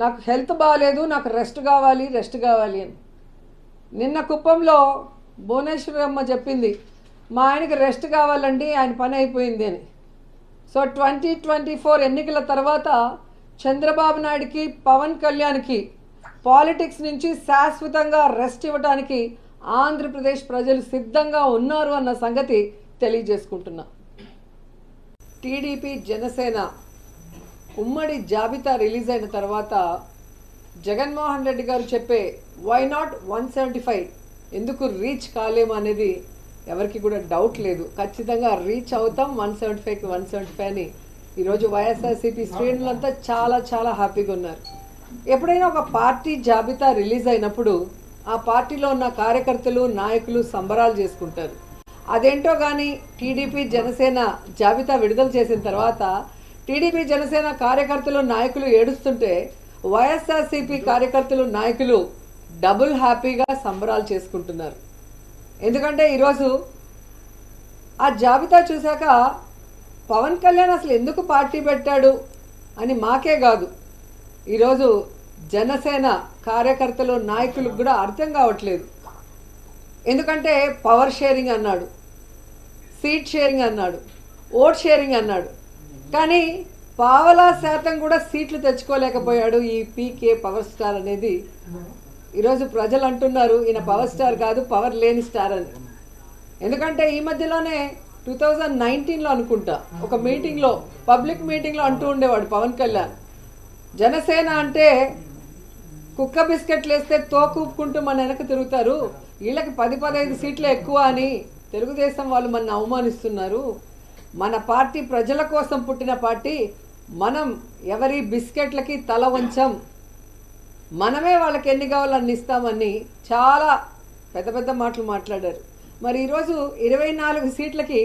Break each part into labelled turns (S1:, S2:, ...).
S1: నాకు హెల్త్ బాగాలేదు, నాకు రెస్ట్ కావాలి అని. నిన్న కుప్పంలో భువనేశ్వరమ్మ చెప్పింది, మా ఆయనకి రెస్ట్ కావాలండి, ఆయన పని అయిపోయింది అని. సో 2024 ఎన్నికల తర్వాత చంద్రబాబు నాయుడికి, పవన్ కళ్యాణ్కి పాలిటిక్స్ నుంచి శాశ్వతంగా రెస్ట్ ఇవ్వడానికి ఆంధ్రప్రదేశ్ ప్రజలు సిద్ధంగా ఉన్నారు అన్న సంగతి తెలియజేసుకుంటున్నా. టీడీపీ జనసేన ఉమ్మడి జాబితా రిలీజ్ అయిన తర్వాత జగన్మోహన్ రెడ్డి గారు చెప్పే వై నాట్ 175 ఎందుకు రీచ్ కాలేము అనేది ఎవరికి కూడా డౌట్ లేదు. ఖచ్చితంగా రీచ్ అవుతాం 175కి 175 అని ఈరోజు వైఎస్ఆర్సీపీ శ్రేణులంతా చాలా చాలా హ్యాపీగా ఉన్నారు. ఎప్పుడైనా ఒక పార్టీ జాబితా రిలీజ్ అయినప్పుడు ఆ పార్టీలో ఉన్న కార్యకర్తలు, నాయకులు సంబరాలు చేసుకుంటారు. అదేంటో కానీ టీడీపీ జనసేన జాబితా విడుదల చేసిన తర్వాత టీడీపీ జనసేన కార్యకర్తలు, నాయకులు ఏడుస్తుంటే వైఎస్ఆర్సీపీ కార్యకర్తలు, నాయకులు డబుల్ హ్యాపీగా సంబరాలు చేసుకుంటున్నారు. ఎందుకంటే ఈరోజు ఆ జాబితా చూశాక పవన్ కళ్యాణ్ అసలు ఎందుకు పార్టీ పెట్టాడు అని మాకే కాదు, ఈరోజు జనసేన కార్యకర్తలు, నాయకులకు కూడా అర్థం కావట్లేదు. ఎందుకంటే పవర్ షేరింగ్ అన్నాడు, సీట్ షేరింగ్ అన్నాడు, ఓట్ షేరింగ్ అన్నాడు, కానీ పావలా శాతం కూడా సీట్లు తెచ్చుకోలేకపోయాడు ఈ పీకే పవర్ స్టార్ అనేది. ఈరోజు ప్రజలు అంటున్నారు ఈయన పవర్ స్టార్ కాదు, పవర్ లేని స్టార్ అని. ఎందుకంటే ఈ మధ్యలోనే 2019లో అనుకుంటా ఒక మీటింగ్లో, పబ్లిక్ మీటింగ్లో అంటూ ఉండేవాడు పవన్ కళ్యాణ్, జనసేన అంటే కుక్క బిస్కెట్లు వేస్తే తోకూపుకుంటూ మన వెనక తిరుగుతారు, వీళ్ళకి 10-15 సీట్లు ఎక్కువ అని తెలుగుదేశం వాళ్ళు మన అవమానిస్తున్నారు, మన పార్టీ ప్రజల కోసం పుట్టిన పార్టీ, మనం ఎవరి బిస్కెట్లకి తల వంచం, మనమే వాళ్ళకి ఎన్ని కావాలో అన్ని ఇస్తామని చాలా పెద్ద పెద్ద మాటలు మాట్లాడారు. మరి ఈరోజు 24 సీట్లకి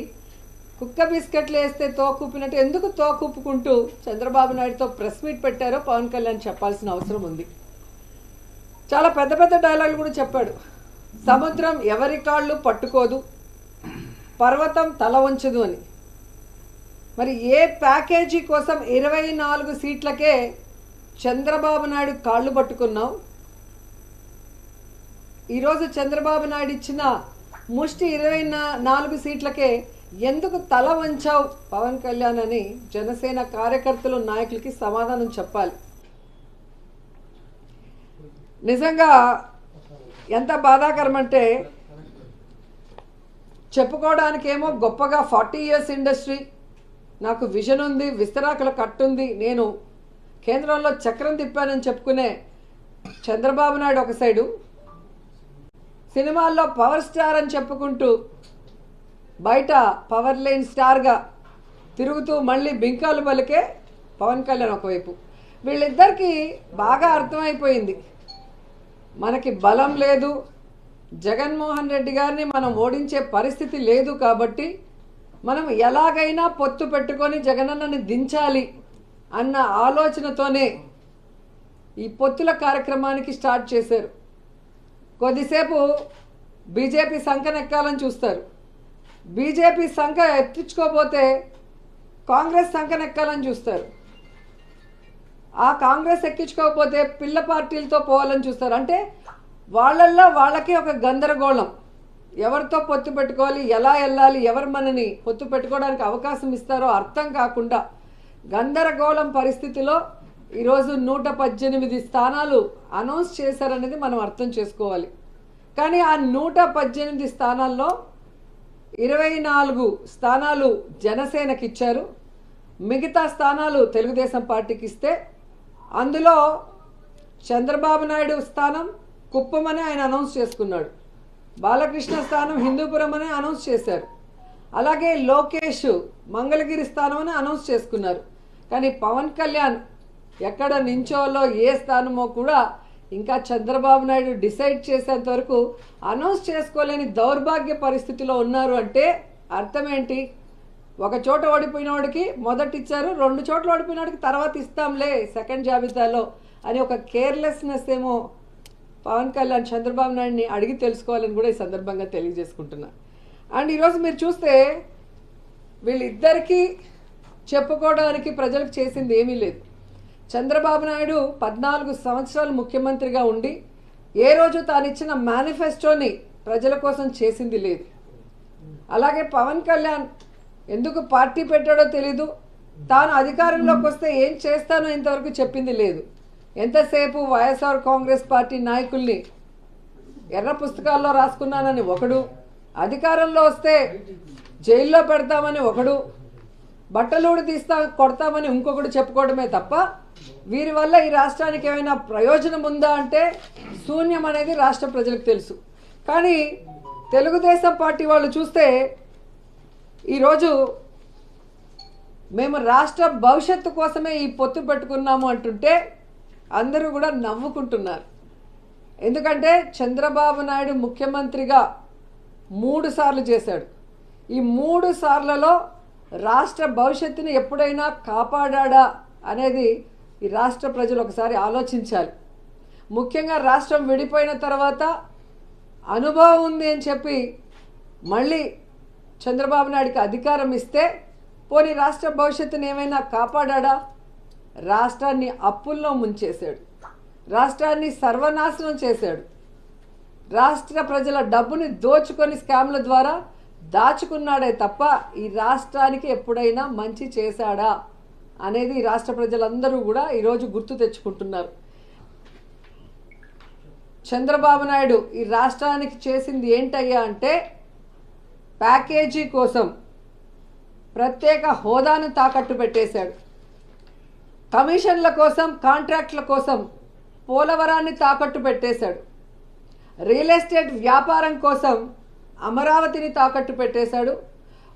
S1: కుక్క బిస్కెట్లు వేస్తే తోకూపినట్టు ఎందుకు తోకూపుకుంటూ చంద్రబాబు నాయుడుతో ప్రెస్ మీట్ పెట్టారో పవన్ కళ్యాణ్ చెప్పాల్సిన అవసరం ఉంది. చాలా పెద్ద పెద్ద డైలాగులు కూడా చెప్పాడు. సముద్రం ఎవరి కాళ్ళు పట్టుకోదు, పర్వతం తల వంచదు అని. మరి ఏ ప్యాకేజీ కోసం 24 సీట్లకే చంద్రబాబు నాయుడు కాళ్ళు పట్టుకున్నావు? ఈరోజు చంద్రబాబు నాయుడు ఇచ్చిన ముష్టి 24 సీట్లకే ఎందుకు తల వంచావు పవన్ కళ్యాణ్ అని జనసేన కార్యకర్తలు, నాయకులకి సమాధానం చెప్పాలి. నిజంగా ఎంత బాధాకరం అంటే, చెప్పుకోవడానికేమో గొప్పగా 40 ఇయర్స్ ఇండస్ట్రీ, నాకు విజన్ ఉంది, విస్తరాకుల కట్టుంది, నేను కేంద్రంలో చక్రం తిప్పానని చెప్పుకునే చంద్రబాబు నాయుడు ఒక సైడు, సినిమాల్లో పవర్ స్టార్ అని చెప్పుకుంటూ బయట పవర్ లేని స్టార్గా తిరుగుతూ మళ్ళీ బింకాలు పలికే పవన్ కళ్యాణ్ ఒకవైపు. వీళ్ళిద్దరికీ బాగా అర్థమైపోయింది, మనకి బలం లేదు, జగన్మోహన్ రెడ్డి గారిని మనం ఓడించే పరిస్థితి లేదు, కాబట్టి మనం ఎలాగైనా పొత్తు పెట్టుకొని జగనన్నని దించాలి అన్న ఆలోచనతోనే ఈ పొత్తుల కార్యక్రమానికి స్టార్ట్ చేశారు. కొద్దిసేపు బీజేపీ సంకనెక్కాలని చూస్తారు, బీజేపీ సంఖ ఎత్తించుకోపోతే కాంగ్రెస్ సంకనెక్కాలని చూస్తారు, ఆ కాంగ్రెస్ ఎక్కించుకోకపోతే పిల్ల పార్టీలతో పోవాలని చూస్తారు. అంటే వాళ్ళల్లో వాళ్ళకి ఒక గందరగోళం, ఎవరితో పొత్తు పెట్టుకోవాలి, ఎలా వెళ్ళాలి, ఎవరు మనని పొత్తు పెట్టుకోవడానికి అవకాశం ఇస్తారో అర్థం కాకుండా గందరగోళం పరిస్థితిలో ఈరోజు 118 స్థానాలు అనౌన్స్ చేశారనేది మనం అర్థం చేసుకోవాలి. కానీ ఆ 118 స్థానాల్లో 24 స్థానాలు జనసేనకి ఇచ్చారు, మిగతా స్థానాలు తెలుగుదేశం పార్టీకి ఇస్తే అందులో చంద్రబాబు నాయుడు స్థానం కుప్పం అని ఆయన అనౌన్స్ చేసుకున్నాడు, బాలకృష్ణ స్థానం హిందూపురం అని అనౌన్స్ చేశారు, అలాగే లోకేష్ మంగళగిరి స్థానం అని అనౌన్స్ చేసుకున్నారు. కానీ పవన్ కళ్యాణ్ ఎక్కడ నించోలో ఏ స్థానమో కూడా ఇంకా చంద్రబాబు నాయుడు డిసైడ్ చేసేంత వరకు అనౌన్స్ చేసుకోలేని దౌర్భాగ్య పరిస్థితిలో ఉన్నారు. అంటే అర్థం ఏంటి? ఒక చోట ఓడిపోయిన వాడికి మొదట ఇచ్చారు, 2 చోట్ల ఓడిపోయిన వాడికి తర్వాత ఇస్తాంలే సెకండ్ జాబితాలో అని ఒక కేర్లెస్నెస్ ఏమో పవన్ కళ్యాణ్ చంద్రబాబు నాయుడిని అడిగి తెలుసుకోవాలని కూడా ఈ సందర్భంగా తెలియజేసుకుంటున్నా. అండ్ ఈరోజు మీరు చూస్తే వీళ్ళిద్దరికీ చెప్పుకోవడానికి ప్రజలకు చేసింది ఏమీ లేదు. చంద్రబాబు నాయుడు 14 సంవత్సరాలు ముఖ్యమంత్రిగా ఉండి ఏ రోజు తాను ఇచ్చిన మేనిఫెస్టోని ప్రజల కోసం చేసింది లేదు. అలాగే పవన్ కళ్యాణ్ ఎందుకు పార్టీ పెట్టాడో తెలీదు, తాను అధికారంలోకి వస్తే ఏం చేస్తానో ఇంతవరకు చెప్పింది లేదు. ఎంతసేపు వైఎస్ఆర్ కాంగ్రెస్ పార్టీ నాయకుల్ని ఎర్ర పుస్తకాల్లో రాసుకున్నానని ఒకడు, అధికారంలో వస్తే జైల్లో పెడతామని ఒకడు, బట్టలూడు కొడతామని ఇంకొకడు చెప్పుకోవడమే తప్ప వీరి వల్ల ఈ రాష్ట్రానికి ఏమైనా ప్రయోజనం ఉందా అంటే శూన్యం అనేది రాష్ట్ర ప్రజలకు తెలుసు. కానీ తెలుగుదేశం పార్టీ వాళ్ళు చూస్తే ఈరోజు మేము రాష్ట్ర భవిష్యత్తు కోసమే ఈ పొత్తు పెట్టుకున్నాము అంటుంటే అందరూ కూడా నవ్వుకుంటున్నారు. ఎందుకంటే చంద్రబాబు నాయుడు ముఖ్యమంత్రిగా 3 సార్లు చేశాడు. ఈ 3 సార్లలో రాష్ట్ర భవిష్యత్తుని ఎప్పుడైనా కాపాడా అనేది ఈ రాష్ట్ర ప్రజలు ఒకసారి ఆలోచించాలి. ముఖ్యంగా రాష్ట్రం విడిపోయిన తర్వాత అనుభవం ఉంది అని చెప్పి మళ్ళీ చంద్రబాబు నాయుడికి అధికారం ఇస్తే పోనీ రాష్ట్ర భవిష్యత్తుని ఏమైనా కాపాడా? రాష్ట్రాన్ని అప్పుల్లో ముంచేశాడు, రాష్ట్రాన్ని సర్వనాశనం చేశాడు, రాష్ట్ర ప్రజల డబ్బుని దోచుకొని స్కామ్ల ద్వారా దాచుకున్నాడే తప్ప ఈ రాష్ట్రానికి ఎప్పుడైనా మంచి చేశాడా అనేది రాష్ట్ర ప్రజలందరూ కూడా ఈరోజు గుర్తు తెచ్చుకుంటున్నారు. చంద్రబాబు నాయుడు ఈ రాష్ట్రానికి చేసింది ఏంటయ్యా అంటే ప్యాకేజీ కోసం ప్రత్యేక హోదాను తాకట్టు పెట్టేశాడు, కమిషన్ల కోసం కాంట్రాక్ట్ల కోసం పోలవరాన్ని తాకట్టు పెట్టేశాడు, రియల్ ఎస్టేట్ వ్యాపారం కోసం అమరావతిని తాకట్టు పెట్టేశాడు,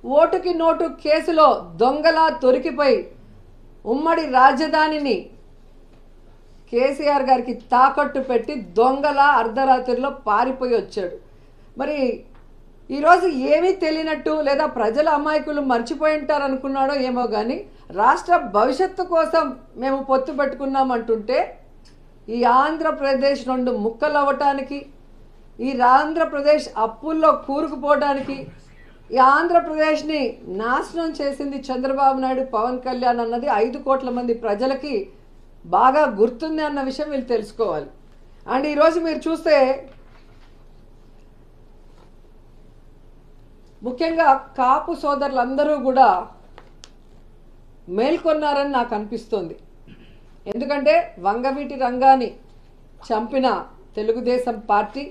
S1: ఓటుకి నోటు కేసులో దొంగలా దొరికిపోయి ఉమ్మడి రాజధానిని కేసీఆర్ గారికి తాకట్టు పెట్టి దొంగలా అర్ధరాత్రిలో పారిపోయి వచ్చాడు. మరి ఈరోజు ఏమీ తెలియనట్టు లేదా ప్రజల అమాయకులు మర్చిపోయి ఉంటారు అనుకున్నాడో ఏమో కానీ రాష్ట్ర భవిష్యత్తు కోసం మేము పొత్తు పెట్టుకున్నామంటుంటే ఈ ఆంధ్రప్రదేశ్ 2 ముక్కలు అవ్వటానికి, ఈ ఆంధ్రప్రదేశ్ అప్పుల్లో కూరుకుపోవడానికి, ఈ ఆంధ్రప్రదేశ్ని నాశనం చేసింది చంద్రబాబు నాయుడు, పవన్ కళ్యాణ్ అన్నది 5 కోట్ల మంది ప్రజలకి బాగా గుర్తుంది అన్న విషయం వీళ్ళు తెలుసుకోవాలి. అండ్ ఈరోజు మీరు చూస్తే ముఖ్యంగా కాపు సోదరులందరూ కూడా మేల్కొన్నారని నాకు అనిపిస్తోంది. ఎందుకంటే వంగవీటి రంగాని చంపిన తెలుగుదేశం పార్టీ,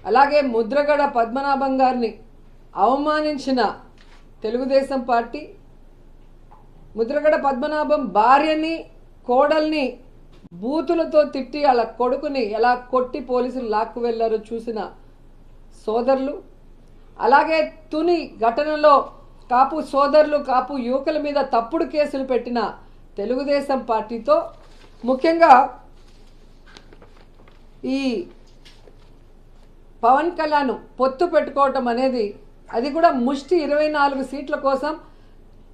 S1: అలాగే ముద్రగడ పద్మనాభం గారిని అవమానించిన తెలుగుదేశం పార్టీ, ముద్రగడ పద్మనాభం భార్యని కోడల్ని బూతులతో తిట్టి వాళ్ళ కొడుకుని ఎలా కొట్టి పోలీసులు లాక్కు వెళ్లారో చూసిన సోదరులు, అలాగే తుని ఘటనలో కాపు సోదరులు కాపు యువకుల మీద తప్పుడు కేసులు పెట్టిన తెలుగుదేశం పార్టీతో ముఖ్యంగా ఈ పవన్ కళ్యాణ్ పొత్తు పెట్టుకోవటం అనేది, అది కూడా ముష్టి 24 సీట్ల కోసం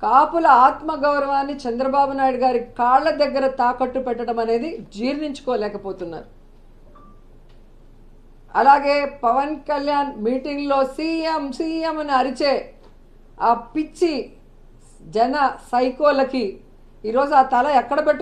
S1: కాపుల ఆత్మగౌరవాన్ని చంద్రబాబు నాయుడు గారి కాళ్ళ దగ్గర తాకట్టు పెట్టడం అనేది జీర్ణించుకోలేకపోతున్నారు. అలాగే పవన్ కళ్యాణ్ మీటింగ్లో సీఎం సీఎం అని అరిచే ఆ పిచ్చి జన సైకోలకి ఈరోజు ఆ తల ఎక్కడ పెట్టుకో